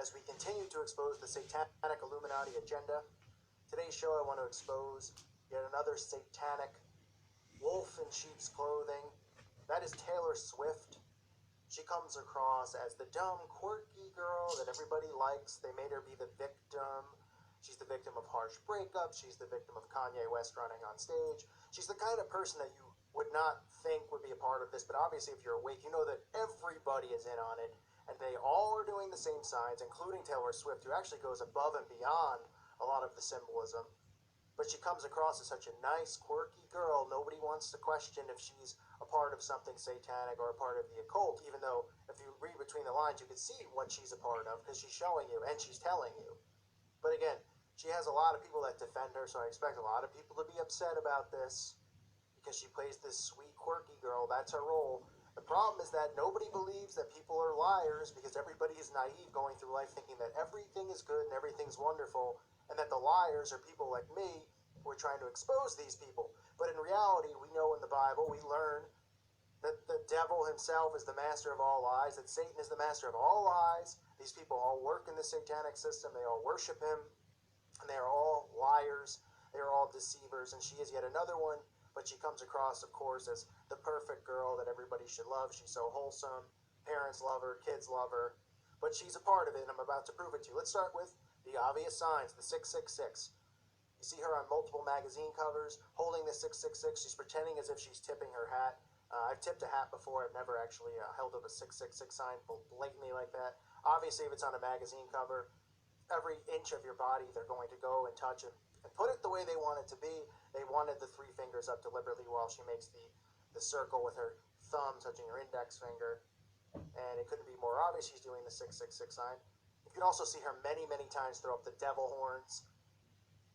as we continue to expose the satanic Illuminati agenda. Today's show, I want to expose yet another satanic wolf in sheep's clothing. That is Taylor Swift. She comes across as the dumb, quirky girl that everybody likes. They made her be the victim. She's the victim of harsh breakups. She's the victim of Kanye West running on stage. She's the kind of person that you would not think would be a part of this, but obviously if you're awake, you know that everybody is in on it, and they all are doing the same signs, including Taylor Swift, who actually goes above and beyond a lot of the symbolism. But she comes across as such a nice, quirky girl. Nobody wants to question if she's a part of something satanic or a part of the occult, even though if you read between the lines, you can see what she's a part of because she's showing you and she's telling you. But again, she has a lot of people that defend her, so I expect a lot of people to be upset about this because she plays this sweet, quirky girl. That's her role. The problem is that nobody believes that people are liars because everybody is naive going through life thinking that everything is good and everything's wonderful, and that the liars are people like me who are trying to expose these people. But in reality, we know in the Bible, we learn that the devil himself is the master of all lies, that Satan is the master of all lies. These people all work in the satanic system. They all worship him, and they are all liars. They are all deceivers, and she is yet another one. But she comes across, of course, as the perfect girl that everybody should love. She's so wholesome. Parents love her. Kids love her. But she's a part of it, and I'm about to prove it to you. Let's start with the obvious signs, the 666. You see her on multiple magazine covers holding the 666. She's pretending as if she's tipping her hat. I've tipped a hat before. I've never actually held up a 666 sign blatantly like that. Obviously, if it's on a magazine cover, every inch of your body they're going to go and touch and put it the way they want it to be. They wanted the three fingers up deliberately while she makes the circle with her thumb touching her index finger. And it couldn't be more obvious she's doing the 666 sign. You can also see her many, many times throw up the devil horns.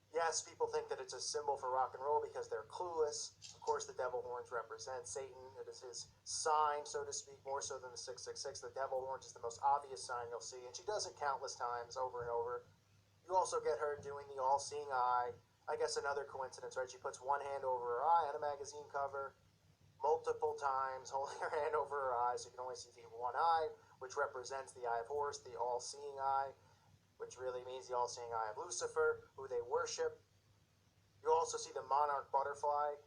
Yes, people think that it's a symbol for rock and roll because they're clueless. Of course, the devil horns represent Satan. It is his sign, so to speak, more so than the 666. The devil horns is the most obvious sign you'll see, and she does it countless times over and over. You also get her doing the all-seeing eye. I guess another coincidence, right? She puts one hand over her eye on a magazine cover multiple times, holding her hand over her eye, so you can only see the one eye, which represents the eye of Horus, the all-seeing eye, which really means the all-seeing eye of Lucifer, who they worship. You also see the monarch butterfly.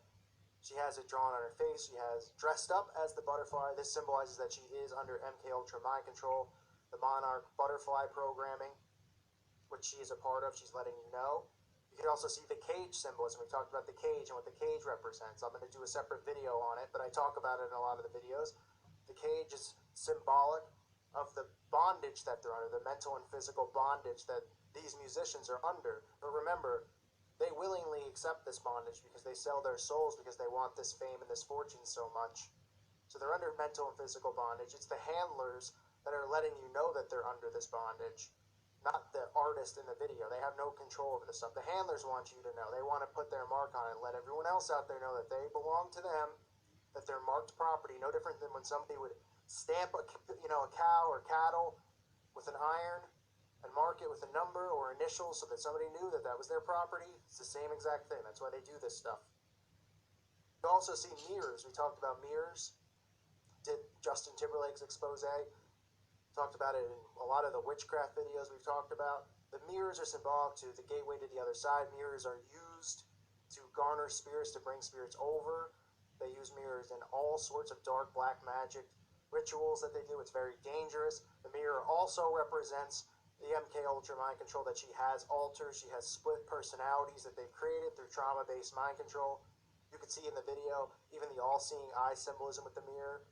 She has it drawn on her face. She has dressed up as the butterfly. This symbolizes that she is under MK Ultra mind control, the monarch butterfly programming, which she is a part of. She's letting you know. You can also see the cage symbolism. We talked about the cage and what the cage represents. I'm going to do a separate video on it, but I talk about it in a lot of the videos. The cage is symbolic of the bondage that they're under, the mental and physical bondage that these musicians are under. But remember, they willingly accept this bondage because they sell their souls because they want this fame and this fortune so much. So they're under mental and physical bondage. It's the handlers that are letting you know that they're under this bondage, not the artist in the video. They have no control over this stuff. The handlers want you to know. They want to put their mark on it, let everyone else out there know that they belong to them, that they're marked property, no different than when somebody would stamp a cow or cattle with an iron and mark it with a number or initials so that somebody knew that that was their property. It's the same exact thing. That's why they do this stuff. You also see mirrors. We talked about mirrors. Did Justin Timberlake's expose. Talked about it in a lot of the witchcraft videos we've talked about. The mirrors are symbolic to the gateway to the other side. Mirrors are used to garner spirits, to bring spirits over. They use mirrors in all sorts of dark black magic rituals that they do. It's very dangerous. The mirror also represents the MK Ultra mind control, that she has alters. She has split personalities that they've created through trauma-based mind control. You can see in the video even the all-seeing eye symbolism with the mirror,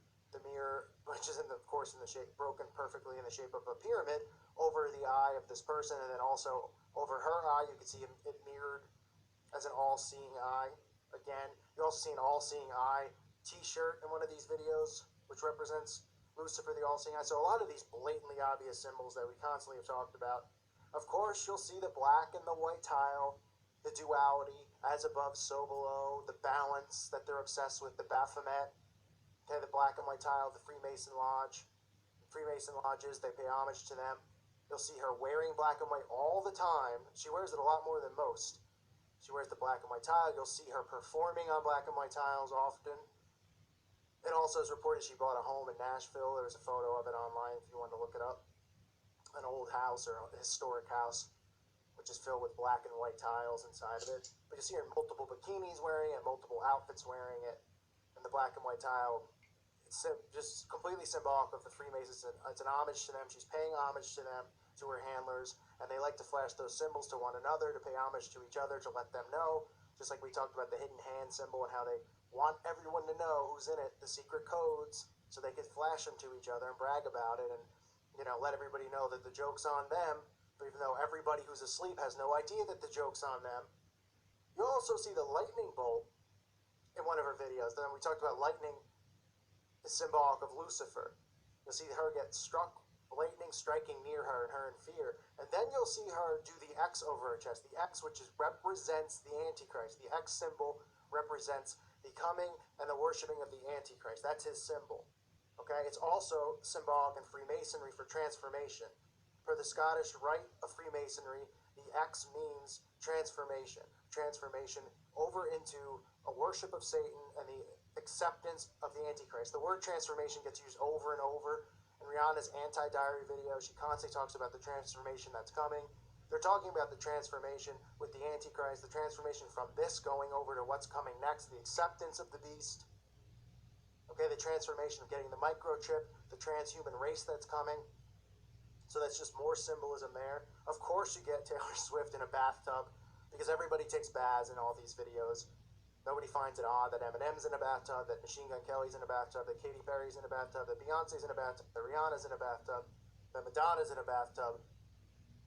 which is of course in the shape, broken perfectly in the shape of a pyramid, over the eye of this person, and then also over her eye you can see it mirrored as an all-seeing eye. Again, you also see an all-seeing eye t-shirt in one of these videos, which represents Lucifer, the all-seeing eye. So a lot of these blatantly obvious symbols that we constantly have talked about. Of course, you'll see the black and the white tile, the duality, as above, so below, the balance that they're obsessed with, the Baphomet. Okay, the black and white tile, the Freemason Lodge. Freemason lodges, they pay homage to them. You'll see her wearing black and white all the time. She wears it a lot more than most. She wears the black and white tile. You'll see her performing on black and white tiles often. It also is reported she bought a home in Nashville. There's a photo of it online if you want to look it up. An old house. house or a historic house, which is filled with black and white tiles inside of it. But you see her in multiple bikinis wearing it, multiple outfits wearing it, and the black and white tile, it's just completely symbolic of the Freemasons. It's an homage to them. She's paying homage to them, to her handlers, and they like to flash those symbols to one another, to pay homage to each other, to let them know, just like we talked about the hidden hand symbol and how they want everyone to know who's in it, the secret codes, so they could flash them to each other and brag about it and, let everybody know that the joke's on them, even though everybody who's asleep has no idea that the joke's on them. You'll also see the lightning bolt in one of her videos. Then we talked about lightning is symbolic of Lucifer. You'll see her get struck, lightning striking near her and her in fear. And then you'll see her do the X over her chest. The X, which represents the Antichrist. The X symbol represents the coming and the worshiping of the Antichrist. That's his symbol. Okay? It's also symbolic in Freemasonry for transformation. For the Scottish Rite of Freemasonry, the X means transformation. Transformation over into a worship of Satan and the acceptance of the Antichrist. The word transformation gets used over and over. In Rihanna's anti-diary video, she constantly talks about the transformation that's coming. They're talking about the transformation with the Antichrist, the transformation from this going over to what's coming next, the acceptance of the beast. Okay, the transformation of getting the microchip, the transhuman race that's coming. So that's just more symbolism there. Of course you get Taylor Swift in a bathtub, because everybody takes baths in all these videos. Nobody finds it odd that Eminem's in a bathtub, that Machine Gun Kelly's in a bathtub, that Katy Perry's in a bathtub, that Beyonce's in a bathtub, that Rihanna's in a bathtub, that Madonna's in a bathtub.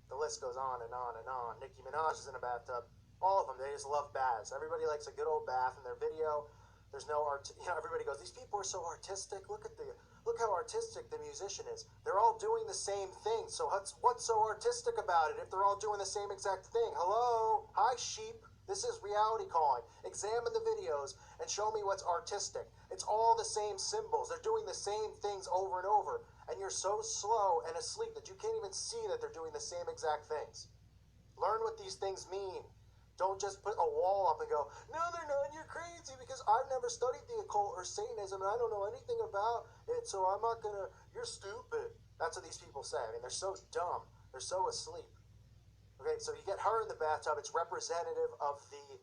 The list goes on and on and on. Nicki Minaj is in a bathtub. All of them, they just love baths. Everybody likes a good old bath in their video. There's no art. Everybody goes, these people are so artistic. Look how artistic the musician is. They're all doing the same thing. So what's so artistic about it if they're all doing the same exact thing? Hello? Hi, sheep. This is reality calling. Examine the videos and show me what's artistic. It's all the same symbols. They're doing the same things over and over. And you're so slow and asleep that you can't even see that they're doing the same exact things. Learn what these things mean. Don't just put a wall up and go, no, they're not, you're crazy, because I've never studied the occult or Satanism and I don't know anything about it, so I'm not gonna, you're stupid. That's what these people say. I mean, they're so dumb. They're so asleep. Okay, so you get her in the bathtub. It's representative of the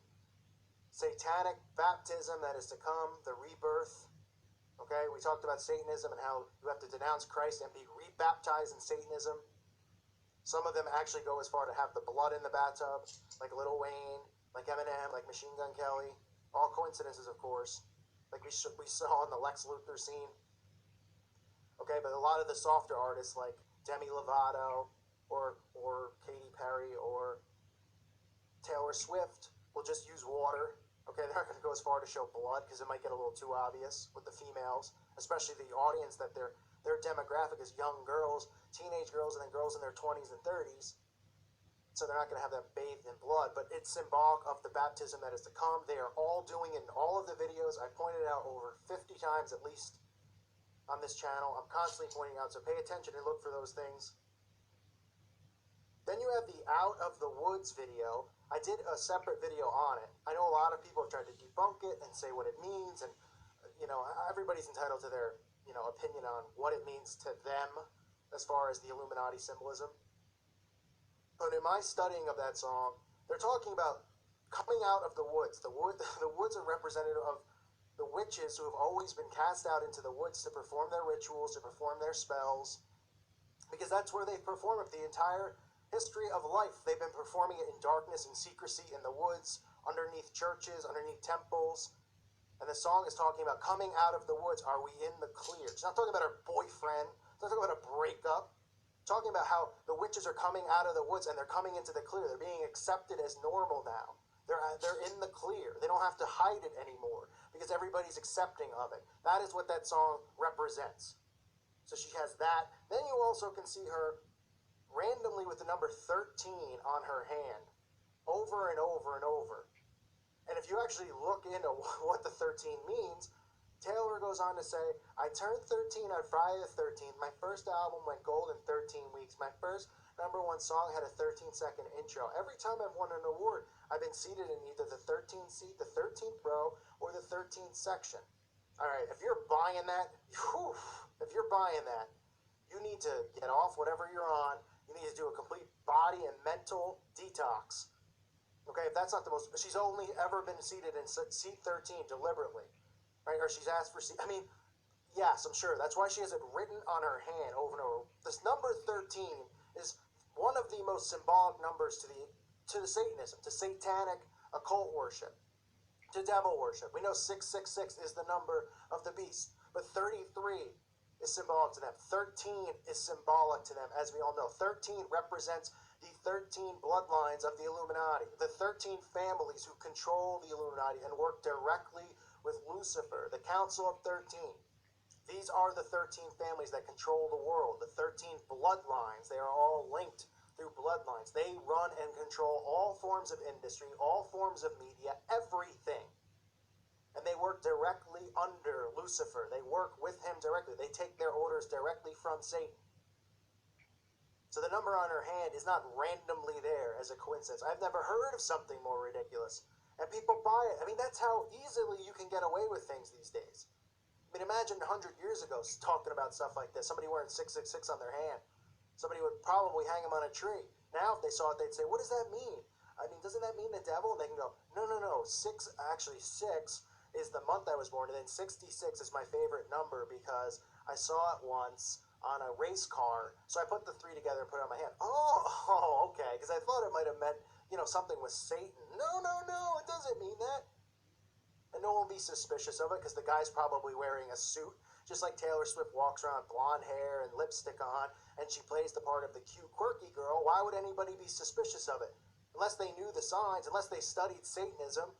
satanic baptism that is to come, the rebirth. Okay, we talked about Satanism and how you have to denounce Christ and be rebaptized in Satanism. Some of them actually go as far to have the blood in the bathtub, like Lil Wayne, like Eminem, like Machine Gun Kelly. All coincidences, of course, like we saw in the Lex Luthor scene. Okay, but a lot of the softer artists like Demi Lovato or Katy Perry or Taylor Swift will just use water. Okay, they're not going to go as far to show blood because it might get a little too obvious with the females, especially the audience that their demographic is young girls, teenage girls, and then girls in their 20s and 30s. So they're not going to have that bathed in blood, but it's symbolic of the baptism that is to come. They are all doing it in all of the videos. I pointed out over 50 times at least on this channel. I'm constantly pointing out, so pay attention and look for those things. Then you have the Out of the Woods video. I did a separate video on it. I know a lot of people have tried to debunk it and say what it means, and everybody's entitled to their opinion on what it means to them as far as the Illuminati symbolism. But in my studying of that song, they're talking about coming out of the woods. The woods are representative of the witches who have always been cast out into the woods to perform their rituals, to perform their spells, because that's where they've performed it the entire history of life. They've been performing it in darkness and secrecy in the woods, underneath churches, underneath temples. And the song is talking about coming out of the woods. Are we in the clear? It's not talking about our boyfriend. It's not talking about a breakup. It's talking about how the witches are coming out of the woods and they're coming into the clear. They're being accepted as normal now. They're in the clear. They don't have to hide it anymore because everybody's accepting of it. That is what that song represents. So she has that. Then you also can see her randomly with the number 13 on her hand over and over and over. And if you actually look into what the 13 means, Taylor goes on to say, I turned 13 on Friday the 13th. My first album went gold in 13 weeks. My first #1 song had a 13-second intro. Every time I've won an award, I've been seated in either the 13th seat, the 13th row, or the 13th section. All right, if you're buying that, You need to get off whatever you're on. You need to do a complete body and mental detox. Okay, if that's not the most, she's only ever been seated in seat 13 deliberately, right? Or she's asked for seat. I mean, yes, I'm sure. That's why she has it written on her hand over and over. This number 13 is one of the most symbolic numbers to the Satanism, to satanic occult worship, to devil worship. We know 666 is the number of the beast, but 33 is symbolic to them. 13 is symbolic to them, as we all know. 13 represents the 13 bloodlines of the Illuminati, the 13 families who control the Illuminati and work directly with Lucifer, the Council of 13. These are the 13 families that control the world, the 13 bloodlines. They are all linked through bloodlines. They run and control all forms of industry, all forms of media, everything. And they work directly under Lucifer. They work with him directly. They take their orders directly from Satan. So the number on her hand is not randomly there as a coincidence. I've never heard of something more ridiculous. And people buy it. I mean, that's how easily you can get away with things these days. I mean, imagine 100 years ago talking about stuff like this. Somebody wearing 666 on their hand. Somebody would probably hang them on a tree. Now, if they saw it, they'd say, what does that mean? I mean, doesn't that mean the devil? And they can go, no. 6 is the month I was born. And then 66 is my favorite number because I saw it once on a race car. So I put the 3 together and put it on my hand. Oh, okay. Because I thought it might have meant, something with Satan. No. It doesn't mean that. And no one will be suspicious of it because the guy's probably wearing a suit. Just like Taylor Swift walks around with blonde hair and lipstick on, and she plays the part of the cute, quirky girl. Why would anybody be suspicious of it? Unless they knew the signs, unless they studied Satanism.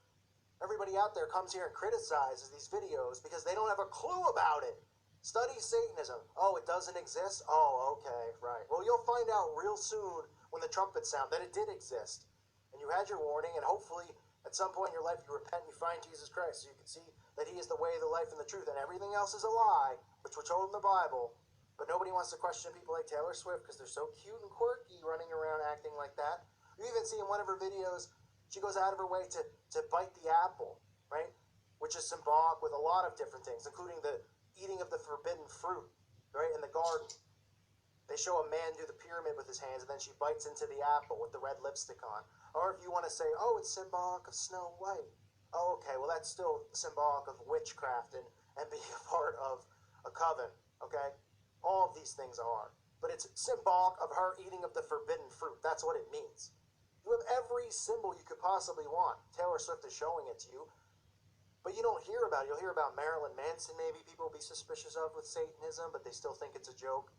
Everybody out there comes here and criticizes these videos because they don't have a clue about it. Study Satanism. Oh, it doesn't exist? Oh, okay, right. Well, you'll find out real soon when the trumpets sound that it did exist. And you had your warning, and hopefully at some point in your life you repent and you find Jesus Christ so you can see that he is the way, the life, and the truth, and everything else is a lie, which we're told in the Bible. But nobody wants to question people like Taylor Swift because they're so cute and quirky running around acting like that. You even see in one of her videos, she goes out of her way to bite the apple, right? Which is symbolic with a lot of different things, including the eating of the forbidden fruit, right, in the garden. They show a man do the pyramid with his hands, and then she bites into the apple with the red lipstick on. Or if you want to say, oh, it's symbolic of Snow White. Oh, okay, well, that's still symbolic of witchcraft and being a part of a coven, okay? All of these things are. But it's symbolic of her eating of the forbidden fruit. That's what it means. You have every symbol you could possibly want. Taylor Swift is showing it to you. But you don't hear about it. You'll hear about Marilyn Manson, maybe people will be suspicious of with Satanism, but they still think it's a joke.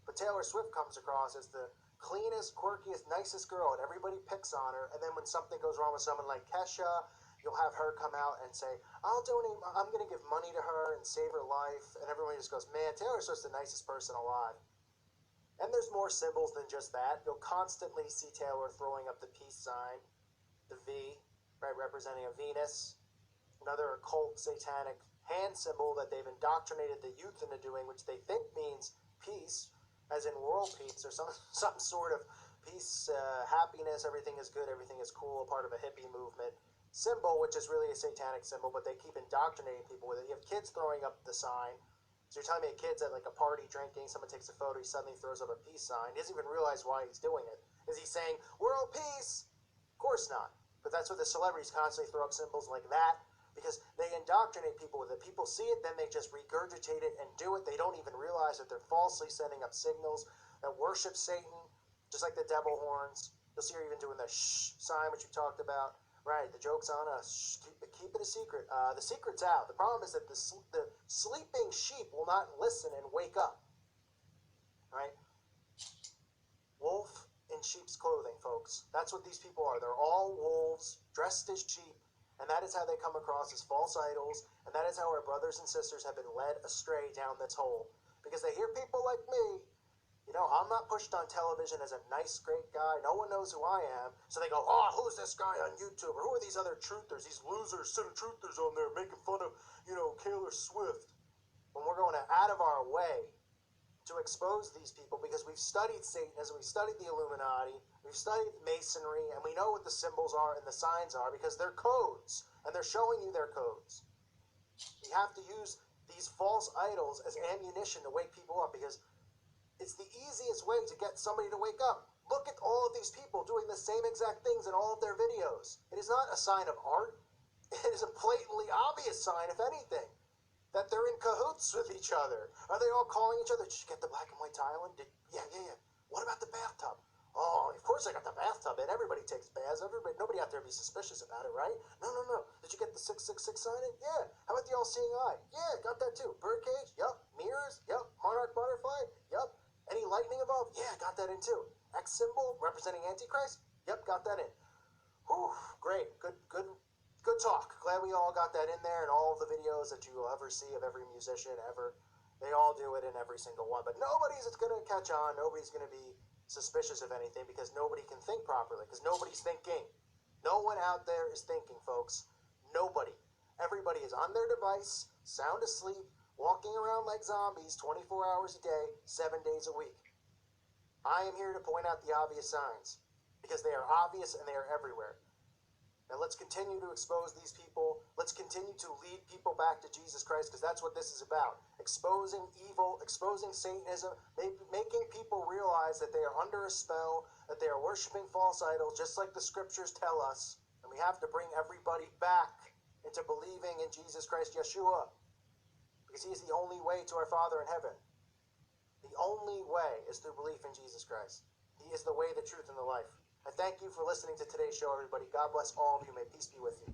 But Taylor Swift comes across as the cleanest, quirkiest, nicest girl, and everybody picks on her. And then when something goes wrong with someone like Kesha, you'll have her come out and say, I'm going to give money to her and save her life. And everyone just goes, man, Taylor Swift's the nicest person alive. And there's more symbols than just that. You'll constantly see Taylor throwing up the peace sign, the V, right, representing a Venus. Another occult satanic hand symbol that they've indoctrinated the youth into doing, which they think means peace, as in world peace or some sort of peace, happiness, everything is good, everything is cool, part of a hippie movement. Symbol, which is really a satanic symbol, but they keep indoctrinating people with it. You have kids throwing up the sign. So you're telling me a kid's at like a party drinking, someone takes a photo, he suddenly throws up a peace sign. He doesn't even realize why he's doing it. Is he saying, world peace? Of course not. But that's what the celebrities constantly throw up symbols like that, because they indoctrinate people with it. People see it, then they just regurgitate it and do it. They don't even realize that they're falsely sending up signals that worship Satan, just like the devil horns. You'll see her even doing the shh sign, which we talked about. Right, the joke's on us. Keep it a secret. The secret's out. The problem is that the sleeping sheep will not listen and wake up. Right? Wolf in sheep's clothing, folks. That's what these people are. They're all wolves dressed as sheep. And that is how they come across as false idols. And that is how our brothers and sisters have been led astray down this hole. Because they hear people like me. I'm not pushed on television as a nice, great guy. No one knows who I am. So they go, oh, who's this guy on YouTube? Or who are these other truthers, these losers, center truthers on there making fun of, Taylor Swift. When we're going out of our way to expose these people because we've studied Satanism, we've studied the Illuminati, we've studied Masonry, and we know what the symbols are and the signs are because they're codes, and they're showing you their codes. You have to use these false idols as ammunition to wake people up because It's the easiest way to get somebody to wake up. Look at all of these people doing the same exact things in all of their videos. It is not a sign of art. It is a blatantly obvious sign, if anything, that they're in cahoots with each other. Are they all calling each other? Did you get the black and white tile in? Yeah. What about the bathtub? Oh, of course I got the bathtub in. Everybody takes baths. Nobody out there be suspicious about it, right? No. Did you get the 666 sign in? Yeah. How about the all-seeing eye? Yeah, got that too. Birdcage? Yup. Mirrors? Yup. Monarch butterfly? Yup. Any lightning above? Yeah, got that in too. X symbol representing Antichrist? Yep, got that in. Whew, great. Good talk. Glad we all got that in there, and all of the videos that you will ever see of every musician ever, they all do it in every single one. But nobody's going to catch on. Nobody's going to be suspicious of anything because nobody can think properly, because nobody's thinking. No one out there is thinking, folks. Nobody. Everybody is on their device, sound asleep, walking around like zombies 24 hours a day, 7 days a week. I am here to point out the obvious signs, because they are obvious and they are everywhere. Now let's continue to expose these people. Let's continue to lead people back to Jesus Christ, because that's what this is about. Exposing evil, exposing Satanism, making people realize that they are under a spell, that they are worshiping false idols, just like the scriptures tell us. And we have to bring everybody back into believing in Jesus Christ Yeshua, because he is the only way to our Father in heaven. The only way is through belief in Jesus Christ. He is the way, the truth, and the life. I thank you for listening to today's show, everybody. God bless all of you. May peace be with you.